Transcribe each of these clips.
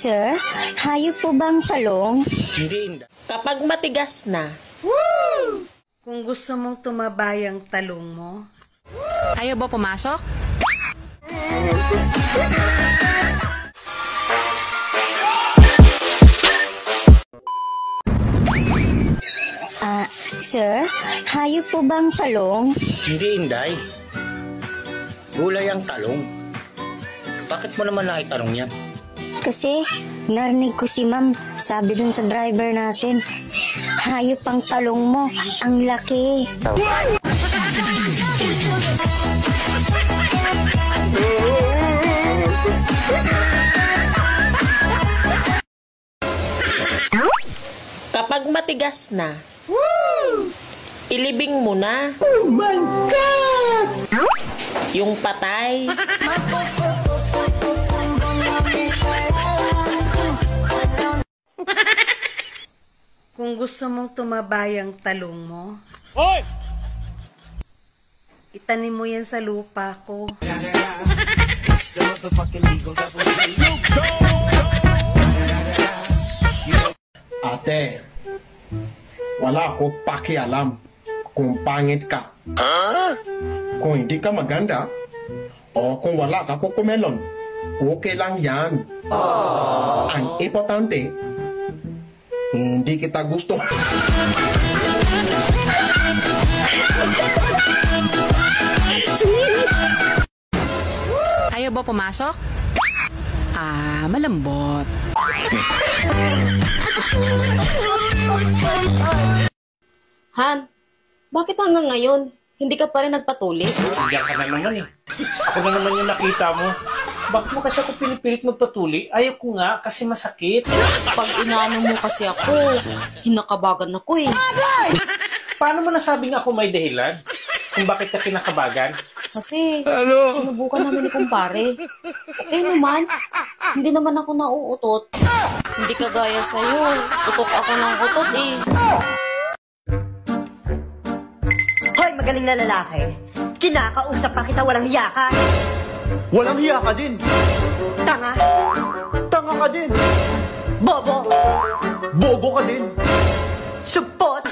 Sir, hayop po bang talong? Hindi. Kapag matigas na. Kung gusto mong tumabay ang talong mo, Ayaw ba pumasok? Sir, hayop po bang talong? Hindi, Inday. Gulay ang talong. Bakit mo naman naitanong yan? Kasi narinig ko si ma'am, sabi dun sa driver natin, hayop ang talong mo, ang laki. Kapag matigas na. Ilibing mo na. oh my God! Yung patay. Kung gusto mong tumabay ang talong mo, itanim mo yan sa lupa ko. Ate, wala ko pakialam kung pangit ka. Kung hindi ka maganda, o kung wala ka kukumelon, okay lang yan. Ang importante, hindi kita gusto. Ayaw ba pumasok? Malambot. Han, bakit hanggang ngayon, hindi ka pa rin nagpatuli? Diyan ka na naman eh. Ako na naman yung nakita mo. Bakit mo kasi ako pinipilit magpatuli? Ayaw ko nga kasi masakit. Pag inaano mo kasi ako, kinakabagan ako eh. Paano mo nasabing ako may dahilan? Kung bakit ka kinakabagan? Kasi sinubukan namin ni kumpare. Okay naman, hindi naman ako nauutot. Hindi kagaya sa'yo, utot ako ng utot eh. Hoy, magaling na lalaki. Kinakausap pa kita, walang hiya ka. Walang hiya ka din. Tanga. Tanga ka din. Bobo. Bobo ka din. Supot.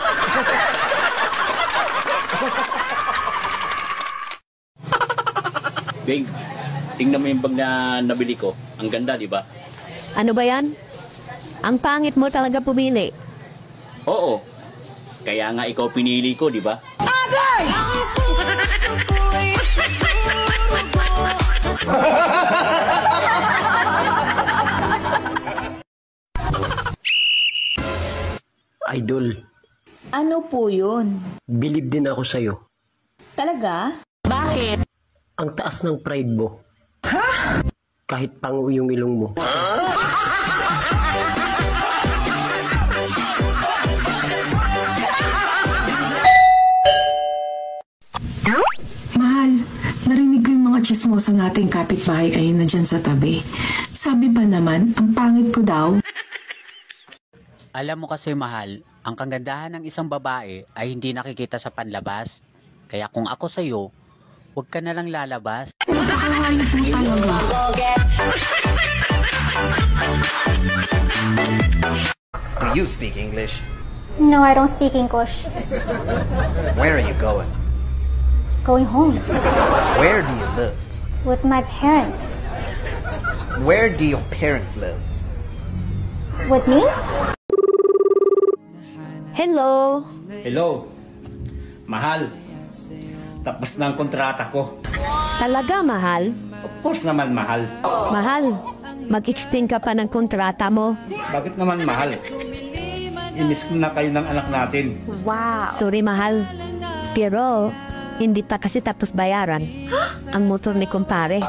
Bing, tingnan mo yung bag na nabili ko. Ang ganda, di ba? Ano ba yan? Ang pangit mo talaga pumili. Oo. Kaya nga ikaw pinili ko, di ba? Agay! Idol, Ano po yun? bilib din ako sa'yo. Talaga? Bakit? Ang taas ng pride mo. Ha? Kahit pango yung ilong mo. Mahal, narinig ko yung mga chismosa nating kapitbahay kayo na dyan sa tabi. Sabi ba naman, ang pangit ko daw? Alam mo kasi, mahal, ang kagandahan ng isang babae ay hindi nakikita sa panlabas. Kaya kung ako sa'yo, huwag ka na lang lalabas. Nakakahayop mo talaga. Do you speak English? No, I don't speak English. Where are you going? Going home. Where do you live? With my parents. Where do your parents live? With me? Hello? Hello. Mahal. Tapos na ang kontrata ko. Talaga, mahal? Of course naman, mahal. Mahal, mag-extend ka pa ng kontrata mo. Bakit naman, mahal? Inis ko na kayo ng anak natin. Wow. Sorry, mahal. Pero, hindi pa kasi tapos bayaran ang motor ni kumpare.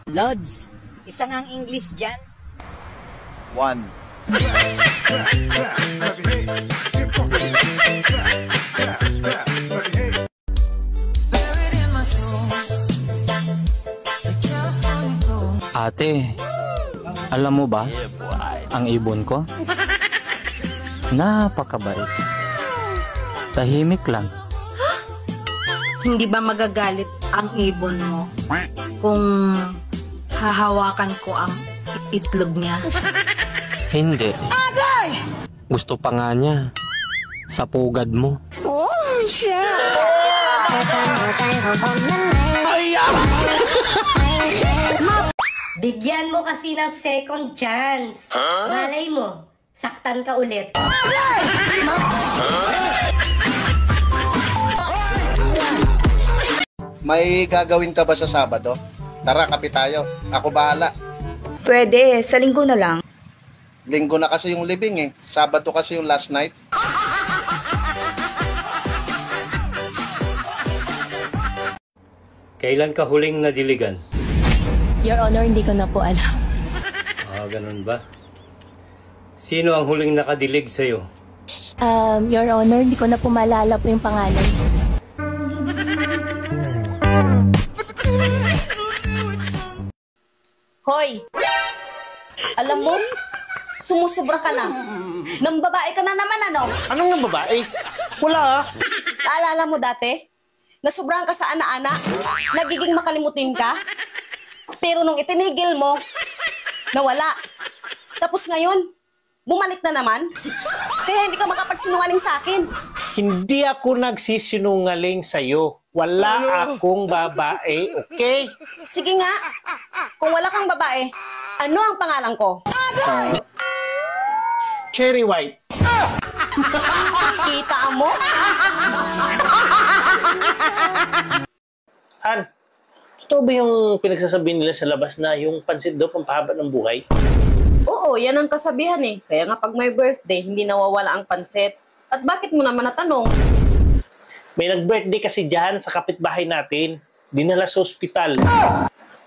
Lods, isa nga ang English dyan. One. Ate, alam mo ba, ang ibon ko, napakabait. Tahimik lang, Hindi ba magagalit ang ibon mo kung hahawakan ko ang itlog niya? Hindi. Gusto pa nga niya. Sa pugad mo. Oh, shit! Bigyan mo kasi ng second chance. Malay mo, saktan ka ulit. May gagawin ka ba sa Sabado? Tara, kape tayo. Ako bahala. Pwede, sa linggo na lang. Linggo na kasi yung libing eh. Sabado kasi yung last night. Kailan ka huling nadiligan? Your Honor, hindi ko na po alam. Ganun ba? Sino ang huling nakadilig sa'yo? Your Honor, hindi ko na po maalala po yung pangalan. Hoy! Alam mo, sumusubra ka na. Nang babae ka na naman, ano? Anong nang babae? Wala ah. Naalala mo dati? Nasubrahan ka sa ana-ana? Nagiging makalimutin ka? Pero nung itinigil mo, nawala. Tapos ngayon, bumalik na naman? Kaya hindi ka makapagsinungaling sa akin. Hindi ako nagsisinungaling sa'yo. Wala akong babae, okay? Sige nga. Kung wala kang babae, ano ang pangalan ko? Cherry White. Kita mo? Han, ito ba yung pinagsasabi nila sa labas na yung pansit daw pampahaba ng buhay? Oo, yan ang kasabihan eh. Kaya nga pag may birthday, hindi nawawala ang pansit. At bakit mo naman natanong? May nag-birthday kasi dyan sa kapitbahay natin. Dinala sa ospital.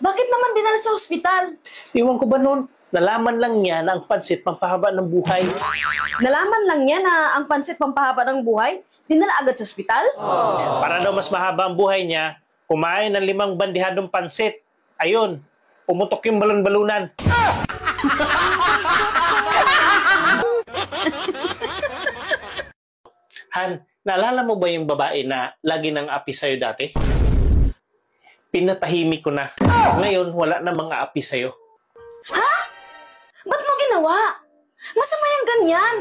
Bakit naman dinala sa ospital? Iwan ko ba nun? Nalaman lang niya na ang pansit pampahaba ng buhay. Nalaman lang niya na ang pansit pampahaba ng buhay? Dinala agad sa ospital? Para daw mas mahaba ang buhay niya, kumain ng 5 bandihadong pansit. Ayun, pumutok yung balon-balunan. Han, naalala mo ba yung babae na lagi nang api sa'yo dati? Pinatahimik ko na. Ngayon, wala na mga api sa'yo. Ha? Ba't mo ginawa? Masama yung ganyan.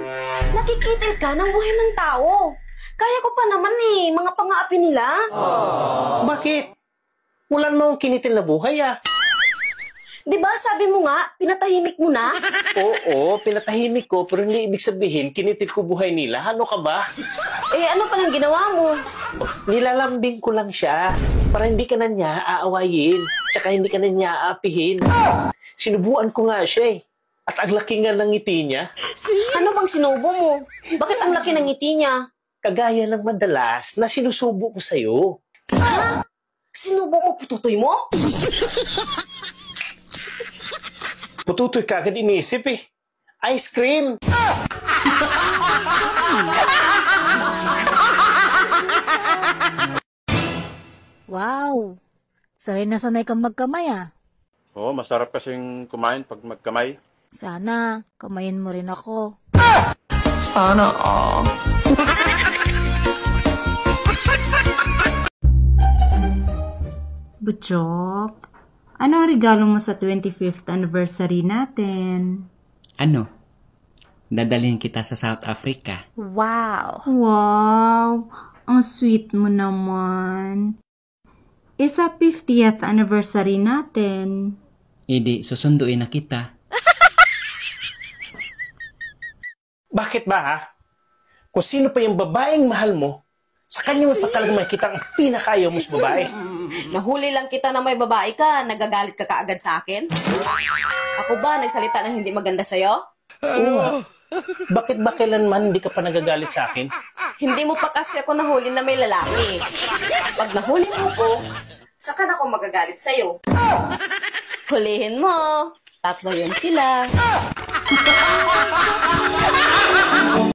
Nakikitil ka ng buhay ng tao. Kaya ko pa naman eh, mga pang-aapi nila. Bakit? Wala namang kinitil na buhay ah. Diba sabi mo nga, pinatahimik mo na? Oo, pinatahimik ko, pero hindi ibig sabihin, kinitil ko buhay nila. Ano ka ba? Eh, ano palang ginawa mo? Nilalambing ko lang siya para hindi ka na niya aawayin, tsaka hindi ka na niya aapihin. Sinubuan ko nga siya eh. At ang laki nga ng ngiti niya. Ano bang sinubo mo? Bakit ang laki ng ngiti niya? Kagaya ng madalas na sinusubo ko sa'yo. Ha? Sinubo mo pututoy mo? Pututoy ka agad iniisip eh. Ice cream! Wow! Sanay na sanay kang magkamay ah. Oo, masarap kasing kumain pag magkamay. Sana, kamayin mo rin ako. Sana all. Butchok, ano ang regalo mo sa 25th anniversary natin? Ano? Dadalhin kita sa South Africa. Wow! Wow! Ang sweet mo naman. Isa 50th anniversary natin. Hindi, susunduin na kita. Bakit ba ha? Kung sino pa yung babaeng mahal mo, sa kanya mo pa talagang makikita ang pinakaayaw mo sa babae. Nahuli lang kita na may babae ka, nagagalit ka kaagad sa akin? Ako ba, nagsalita na hindi maganda sa'yo? Oo nga. Bakit ba kailanman hindi ka pa nagagalit sa akin? Hindi mo pa kasi ako nahuli na may lalaki. Pag nahuli mo ko, saka na ako magagalit sa'yo. Hulihin mo. 3 yun sila.